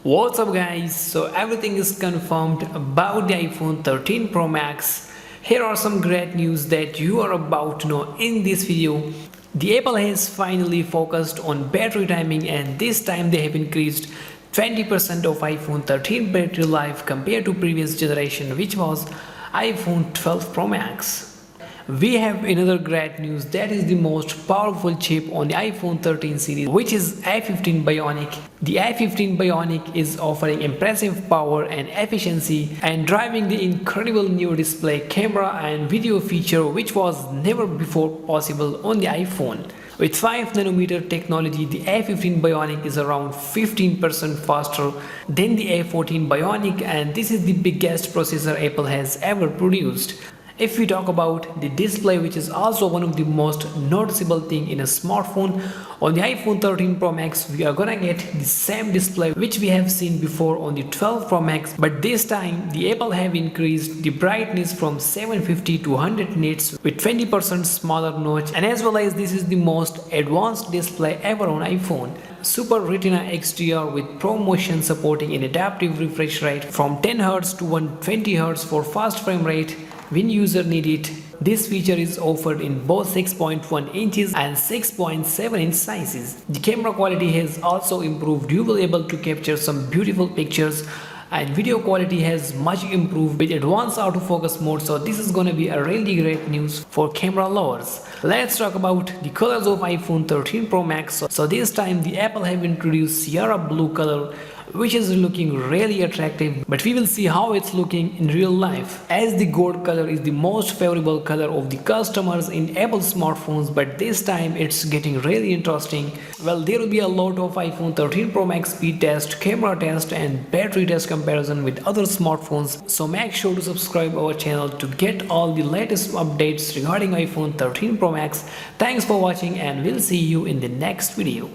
What's up guys? So everything is confirmed about the iPhone 13 Pro Max. Here are some great news that you are about to know in this video. The Apple has finally focused on battery timing, and this time they have increased 20% of iPhone 13 battery life compared to previous generation, which was iPhone 12 Pro Max. We have another great news, that is the most powerful chip on the iPhone 13 series, which is A15 Bionic. The A15 Bionic is offering impressive power and efficiency and driving the incredible new display, camera and video feature which was never before possible on the iPhone. With 5nm technology, the A15 Bionic is around 15% faster than the A14 Bionic, and this is the biggest processor Apple has ever produced. If we talk about the display, which is also one of the most noticeable thing in a smartphone, on the iPhone 13 Pro Max we are gonna get the same display which we have seen before on the 12 Pro Max, but this time the Apple have increased the brightness from 750 to 100 nits with 20% smaller notch, and as well as this is the most advanced display ever on iPhone. Super Retina XDR with ProMotion supporting an adaptive refresh rate from 10Hz to 120Hz for fast frame rate when user need it. This feature is offered in both 6.1 inches and 6.7 inch sizes. The camera quality has also improved. You will able to capture some beautiful pictures, and video quality has much improved with advanced autofocus mode, so this is gonna be a really great news for camera lovers. Let's talk about the colors of iPhone 13 Pro Max. So this time the Apple have introduced Sierra Blue color, which is looking really attractive, but we will see how it's looking in real life, as the gold color is the most favorable color of the customers in Apple smartphones, but this time it's getting really interesting. Well, there will be a lot of iPhone 13 Pro Max speed test, camera test and battery test comparison with other smartphones, so make sure to subscribe our channel to get all the latest updates regarding iPhone 13 Pro Max. Thanks for watching and we'll see you in the next video.